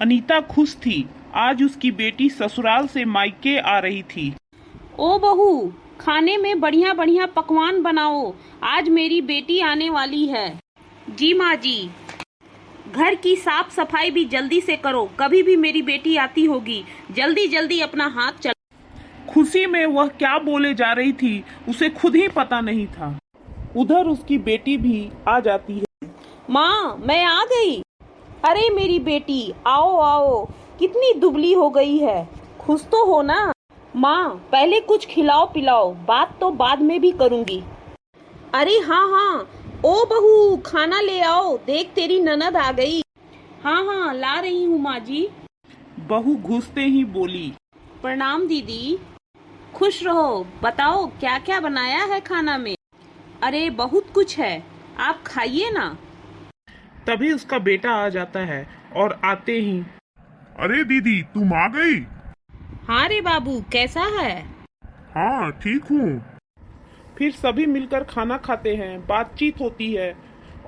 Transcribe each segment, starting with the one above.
अनीता खुश थी। आज उसकी बेटी ससुराल से मायके आ रही थी। ओ बहू, खाने में बढ़िया बढ़िया पकवान बनाओ, आज मेरी बेटी आने वाली है। जी माँ जी। घर की साफ सफाई भी जल्दी से करो, कभी भी मेरी बेटी आती होगी, जल्दी जल्दी अपना हाथ चला। खुशी में वह क्या बोले जा रही थी उसे खुद ही पता नहीं था। उधर उसकी बेटी भी आ जाती है। माँ, मैं आ गई। अरे मेरी बेटी, आओ आओ, कितनी दुबली हो गई है, खुश तो हो ना। माँ, पहले कुछ खिलाओ पिलाओ, बात तो बाद में भी करूँगी। अरे हाँ हाँ, ओ बहू, खाना ले आओ, देख तेरी ननद आ गई। हाँ हाँ, ला रही हूँ माँ जी। बहू घुसते ही बोली, प्रणाम दीदी। खुश रहो, बताओ क्या क्या बनाया है खाना में। अरे बहुत कुछ है, आप खाइए ना। तभी उसका बेटा आ जाता है और आते ही, अरे दीदी, तुम आ गई। हाँ रे बाबू, कैसा है। हाँ, ठीक हूँ। फिर सभी मिलकर खाना खाते हैं, बातचीत होती है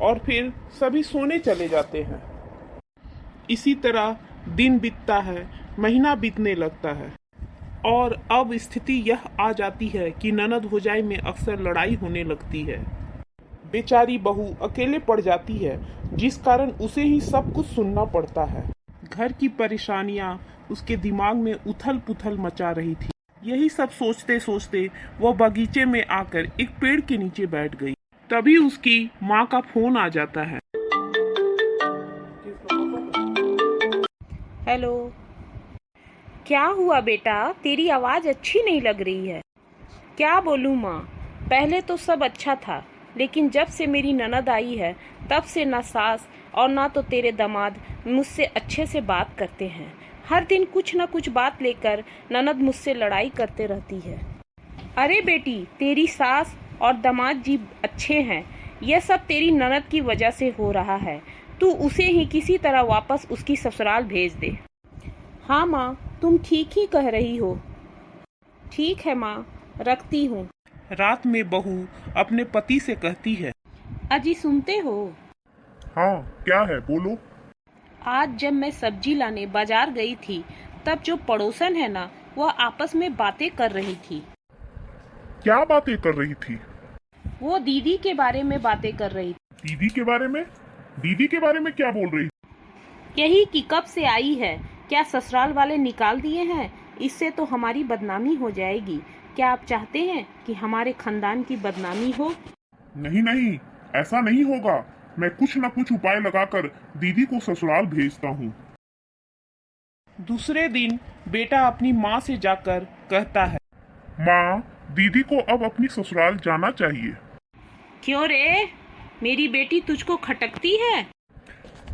और फिर सभी सोने चले जाते हैं। इसी तरह दिन बीतता है, महीना बीतने लगता है और अब स्थिति यह आ जाती है कि ननद भौजाई में अक्सर लड़ाई होने लगती है। बेचारी बहू अकेले पड़ जाती है, जिस कारण उसे ही सब कुछ सुनना पड़ता है। घर की परेशानियां उसके दिमाग में उथल पुथल मचा रही थी। यही सब सोचते सोचते वह बगीचे में आकर एक पेड़ के नीचे बैठ गई। तभी उसकी माँ का फोन आ जाता है। हेलो। क्या हुआ बेटा, तेरी आवाज अच्छी नहीं लग रही है। क्या बोलूँ माँ, पहले तो सब अच्छा था, लेकिन जब से मेरी ननद आई है तब से ना सास और ना तो तेरे दामाद मुझसे अच्छे से बात करते हैं। हर दिन कुछ न कुछ बात लेकर ननद मुझसे लड़ाई करते रहती है। अरे बेटी, तेरी सास और दामाद जी अच्छे हैं, यह सब तेरी ननद की वजह से हो रहा है। तू उसे ही किसी तरह वापस उसकी ससुराल भेज दे। हाँ माँ, तुम ठीक ही कह रही हो। ठीक है माँ, रखती हूँ। रात में बहू अपने पति से कहती है, अजी सुनते हो, हाँ, क्या है, बोलो। आज जब मैं सब्जी लाने बाजार गई थी तब जो पड़ोसन है ना, वह आपस में बातें कर रही थी। क्या बातें कर रही थी? वो दीदी के बारे में बातें कर रही थी। दीदी के बारे में? दीदी के बारे में क्या बोल रही थी? यही कि कब से आई है, क्या ससुराल वाले निकाल दिए हैं, इससे तो हमारी बदनामी हो जाएगी। क्या आप चाहते हैं कि हमारे खानदान की बदनामी हो? नहीं नहीं, ऐसा नहीं होगा। मैं कुछ न कुछ उपाय लगाकर दीदी को ससुराल भेजता हूँ। दूसरे दिन बेटा अपनी माँ से जाकर कहता है, माँ, दीदी को अब अपनी ससुराल जाना चाहिए। क्यों रे, मेरी बेटी तुझको खटकती है?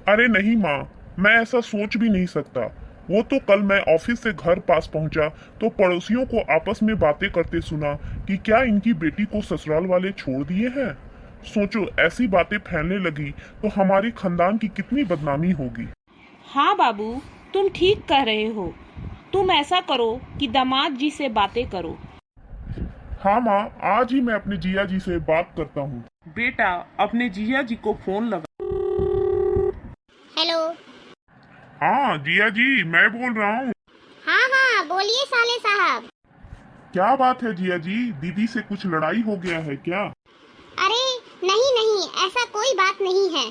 अरे नहीं माँ, मैं ऐसा सोच भी नहीं सकता। वो तो कल मैं ऑफिस से घर पास पहुंचा तो पड़ोसियों को आपस में बातें करते सुना कि क्या इनकी बेटी को ससुराल वाले छोड़ दिए हैं। सोचो, ऐसी बातें फैलने लगी तो हमारी खानदान की कितनी बदनामी होगी। हाँ बाबू, तुम ठीक कह रहे हो। तुम ऐसा करो कि दामाद जी से बातें करो। हाँ माँ, आज ही मैं अपने जिया जी से बात करता हूँ। बेटा अपने जिया जी को फोन लगा। हेलो। हाँ जिया जी, मैं बोल रहा हूँ। हाँ हाँ, बोलिए साले साहब। क्या बात है जिया जी, दीदी से कुछ लड़ाई हो गया है क्या? अरे नहीं नहीं, ऐसा कोई बात नहीं है,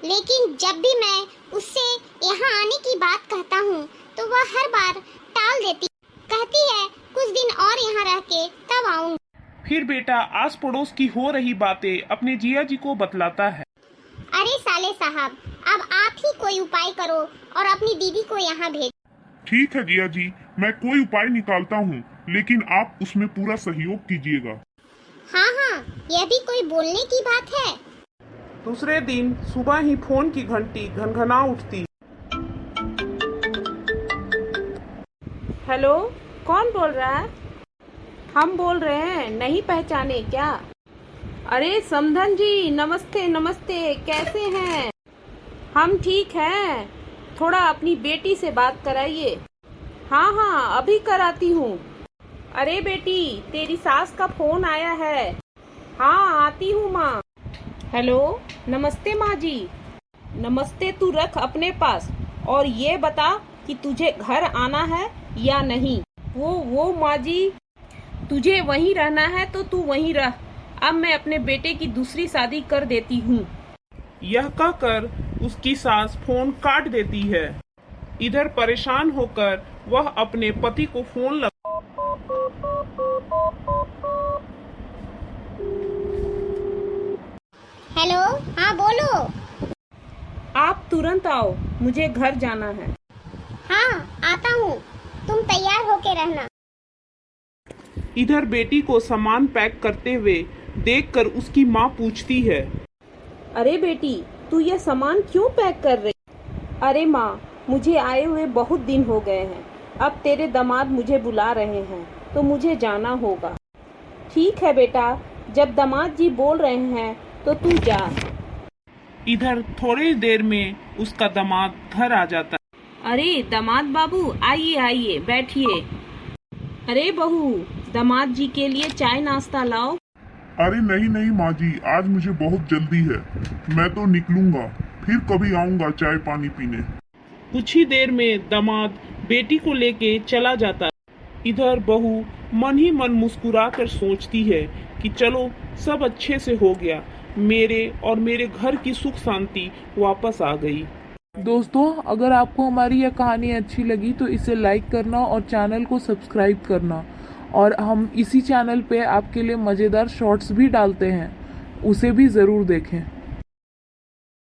लेकिन जब भी मैं उससे यहाँ आने की बात कहता हूँ तो वह हर बार टाल देती, कहती है कुछ दिन और यहाँ रह के तब आऊंगी। फिर बेटा आस पड़ोस की हो रही बातें अपने जिया जी को बतलाता है। अरे साले साहब, अब आप ही कोई उपाय करो और अपनी दीदी को यहाँ भेज। ठीक है जिया जी, मैं कोई उपाय निकालता हूँ, लेकिन आप उसमें पूरा सहयोग कीजिएगा। हाँ हाँ, यह भी कोई बोलने की बात है। दूसरे दिन सुबह ही फोन की घंटी घनघना उठती। हेलो, कौन बोल रहा है? हम बोल रहे हैं, नहीं पहचाने क्या? अरे समधन जी, नमस्ते नमस्ते, कैसे हैं? हम ठीक हैं। थोड़ा अपनी बेटी से बात कराइए। हाँ हाँ, अभी कराती हूँ। अरे बेटी, तेरी सास का फोन आया है। हाँ, आती हूँ माँ। हेलो, नमस्ते माँ जी। नमस्ते तू रख अपने पास और ये बता कि तुझे घर आना है या नहीं। वो माँ जी, तुझे वहीं रहना है तो तू वहीं रह। अब मैं अपने बेटे की दूसरी शादी कर देती हूँ। यह कहकर उसकी सास फोन काट देती है। इधर परेशान होकर वह अपने पति को फोन लगा। हेलो, हाँ बोलो। आप तुरंत आओ, मुझे घर जाना है। हाँ आता हूँ, तुम तैयार होके रहना। इधर बेटी को सामान पैक करते हुए देखकर उसकी माँ पूछती है, अरे बेटी, तू ये सामान क्यों पैक कर रही? अरे माँ, मुझे आए हुए बहुत दिन हो गए हैं। अब तेरे दामाद मुझे बुला रहे हैं तो मुझे जाना होगा। ठीक है बेटा, जब दामाद जी बोल रहे हैं तो तू जा। इधर थोड़ी देर में उसका दामाद घर आ जाता है। अरे दामाद बाबू, आइए आइए, बैठिए। अरे बहू, दामाद जी के लिए चाय नाश्ता लाओ। अरे नहीं नहीं माँ जी, आज मुझे बहुत जल्दी है, मैं तो निकलूंगा, फिर कभी आऊंगा चाय पानी पीने। कुछ ही देर में दामाद बेटी को लेके चला जाता है। इधर बहू मन ही मन मुस्कुरा कर सोचती है कि चलो सब अच्छे से हो गया, मेरे और मेरे घर की सुख शांति वापस आ गई। दोस्तों, अगर आपको हमारी यह कहानी अच्छी लगी तो इसे लाइक करना और चैनल को सब्सक्राइब करना। और हम इसी चैनल पे आपके लिए मज़ेदार शॉर्ट्स भी डालते हैं, उसे भी ज़रूर देखें।